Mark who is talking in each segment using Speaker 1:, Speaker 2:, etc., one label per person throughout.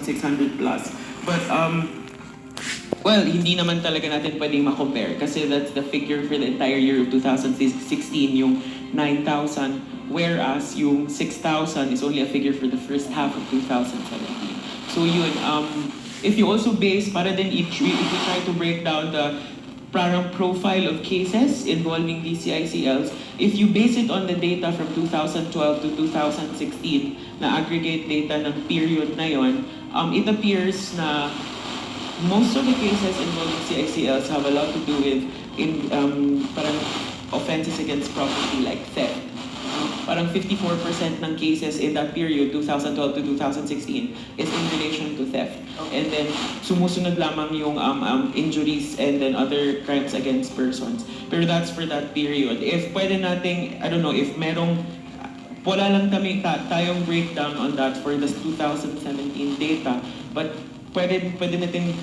Speaker 1: 2,600 plus. But, well, hindi naman talaga natin pwedeng ma-compare kasi that's the figure for the entire year of 2016, yung 9,000, whereas yung 6,000 is only a figure for the first half of 2017. So yun, if you also base, para din if you try to break down the parang profile of cases involving these CICLs, if you base it on the data from 2012 to 2016, na aggregate data ng period na yon, it appears na most of the cases involving CICLs have a lot to do with parang offenses against property like theft. Parang 54% ng cases in that period, 2012 to 2016, is in relation to theft. And then, sumusunod lamang yung injuries and then other crimes against persons. Pero that's for that period. If pwede nating, I don't know, if merong, wala lang tayong breakdown on that for the 2017 data, but pwede natin,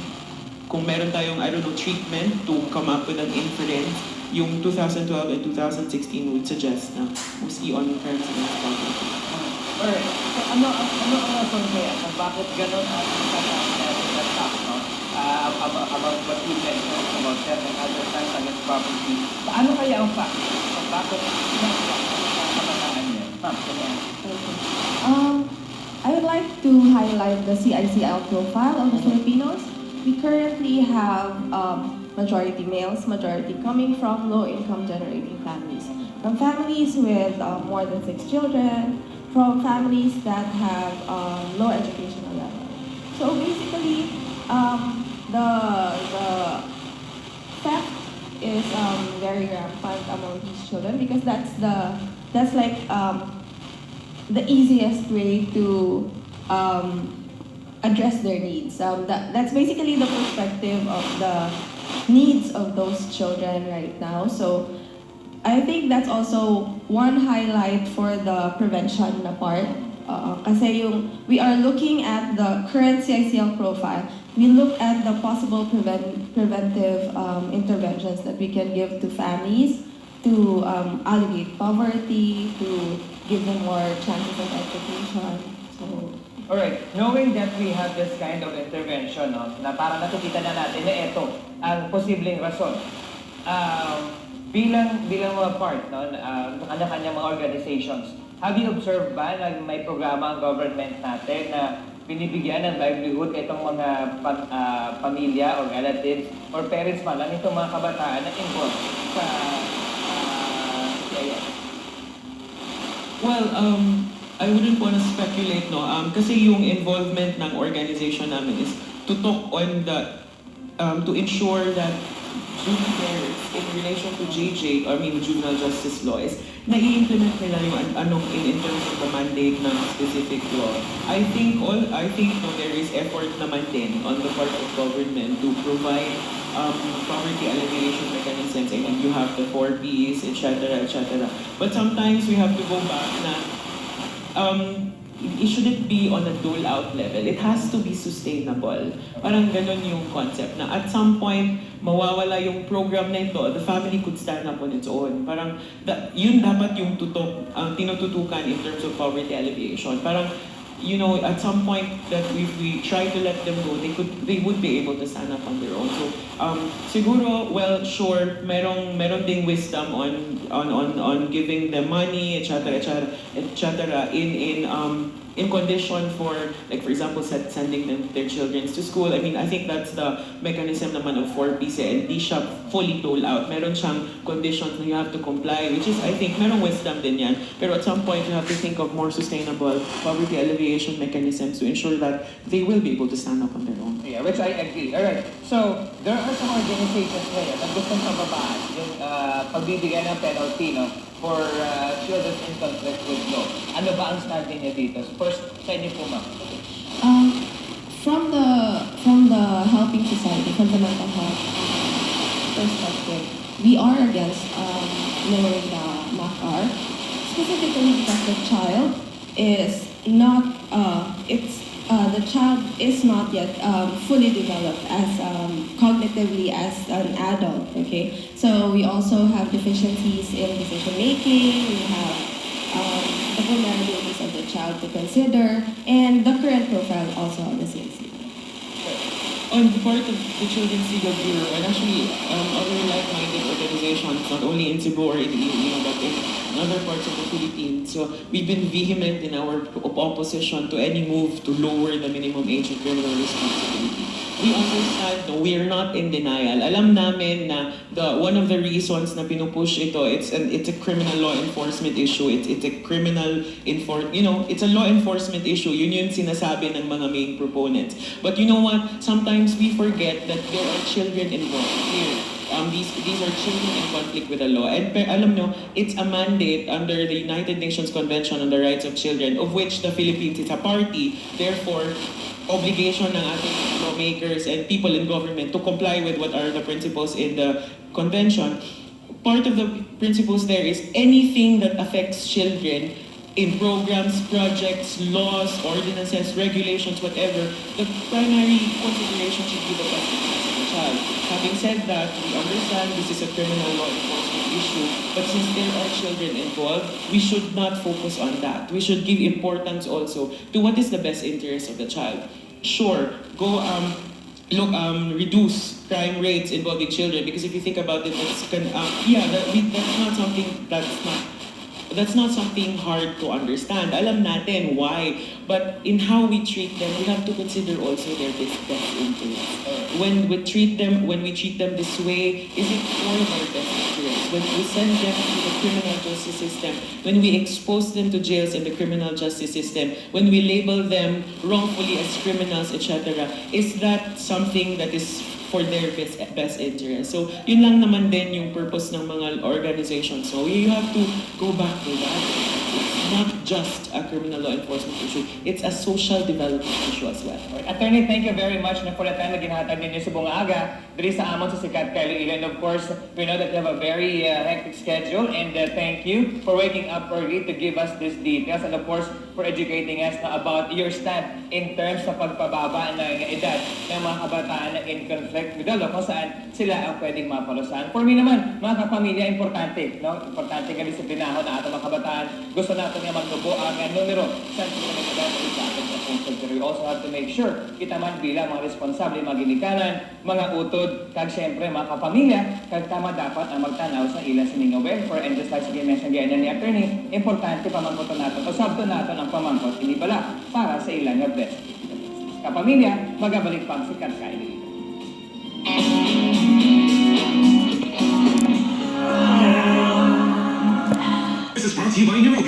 Speaker 1: kung meron tayong, I don't know, treatment to come up with an inference, yung 2012 and 2016 would suggest na mostly on crimes against property.
Speaker 2: Alright, so ano ang rason kaya kung bakit ganun ang attack, no? About what you mentioned about theft and other crimes against property. Paano kaya ang fact? Kung bakit kabataan niya? Ma'am, kanya.
Speaker 3: I would like to highlight the CICL profile of the Filipinos. We currently have majority males, majority coming from low-income generating families. From families with more than 6 children, from families that have low educational level. So basically, the theft is very rampant among these children because that's like the easiest way to address their needs. That's basically the perspective of the needs of those children right now. So I think that's also one highlight for the prevention na part. Kasi we are looking at the current CICL profile. We look at the possible preventive interventions that we can give to families to alleviate poverty, to give them more chances of education. So,
Speaker 2: alright, knowing that we have this kind of intervention, no, na parang nakikita na natin na ito ang posibleng rason. Bilang mga part, no, kanya-kanya mga organizations, have you observed ba na may programa ang government natin na binibigyan ng livelihood itong mga pamilya or relatives or parents man lang itong mga kabataan na involved sa CIS?
Speaker 1: Well, I wouldn't want to speculate, no. Kasi yung involvement ng organization namin is to talk on the, to ensure that judiciaries in relation to juvenile justice law is nai-implement nila yung anong in terms of the mandate ng specific law. I think there is effort naman din on the part of government to provide poverty alleviation mechanisms. I mean, you have the 4Ps, etc., etc. But sometimes we have to go back na it shouldn't be on a dole-out level. It has to be sustainable. Parang ganun yung concept na at some point, mawawala yung program na ito, the family could stand up on its own. Parang yun dapat yung tinututukan in terms of poverty alleviation. Parang, you know, at some point that if we try to let them go, they would be able to stand up on their own. So, siguro, well, sure, merong ding wisdom on giving them money, etc., in condition for, like for example, sending their children to school. I mean, I think that's the mechanism naman of 4Ps and di siya fully dole out. Meron siyang conditions na you have to comply, which is, I think, merong wisdom din yan. Pero at some point, you have to think of more sustainable poverty alleviation mechanisms to ensure that they will be able to stand up on their own.
Speaker 2: Yeah, which I agree. Alright, so there are some organizations ngayon na gustong pababaan yung pagbibigay ng penalty, no, for children in conflict with law. Ano ba ang stand niya dito? So first, sa inyo po, ma'am.
Speaker 3: From the helping society, from the mental health perspective, we are against lowering the MACR, specifically because the child is not yet fully developed as cognitively as an adult. Okay, so we also have deficiencies in decision making. We have the vulnerabilities of the child to consider, and the current profile also on the CIC.
Speaker 1: On the part of the Children's Legal Bureau, and actually other like-minded organizations, not only in Cebu or in Iloilo, but in other parts of the Philippines. So we've been vehement in our opposition to any move to lower the minimum age of criminal responsibility. We understand, no, we are not in denial. Alam namin na one of the reasons na pinupush ito, it's a criminal law enforcement issue. It's a criminal it's a law enforcement issue. Yun yung sinasabi ng mga main proponents. But you know what? Sometimes we forget that there are children involved here. These are children in conflict with the law. And alam nyo, it's a mandate under the United Nations Convention on the Rights of Children, of which the Philippines is a party. Therefore, obligation ng ating lawmakers and people in government to comply with what are the principles in the convention. Part of the principles there is anything that affects children in programs, projects, laws, ordinances, regulations, whatever, the primary consideration should be the best interest of the child. Having said that, we understand this is a criminal law enforcement issue, but since there are children involved, we should not focus on that. We should give importance also to what is the best interest of the child. Sure, go reduce crime rates involving children, because if you think about it, that's not something hard to understand. Alam natin why, but in how we treat them, we have to consider also their best interest. When we treat them this way, is it for their best interest? When we send them to the criminal justice system, when we expose them to jails in the criminal justice system, when we label them wrongfully as criminals, etc., is that something that is for their best interest? So yun lang naman din yung purpose ng mga organizations. So you have to go back to that. It's not just a criminal law enforcement issue, it's a social development issue as well.
Speaker 2: Attorney, thank you very much na for the time na ginhatag ninyo sa buong aga diri sa amon sa sikat kay Iloilo. And of course, we know that you have a very hectic schedule, and thank you for waking up early to give us these details, and of course, for educating us na about your stand in terms sa pagpababa ng edad ng mga kabataan na in conflict with the law, kung saan sila ang pwedeng maparusahan. For me naman, mga kapamilya, importante, no? Importante nga disiplinahon na ating mga kabataan. Gusto natin nga magtubo ang numero sa we also have to make sure kita man bilang mga responsable, mga ginikanan, mga utod, kag siyempre mga kapamilya, kag tama dapat ang magtanaw sa ilang sininga welfare. And just like sige mention ganyan ni attorney, importante pamangkot natin o sabto natin ang pamangkot ini bala para sa ilang best kapamilya. Magabalik pang sikat kay Iloilo.
Speaker 4: This is brought to you by Iloilo.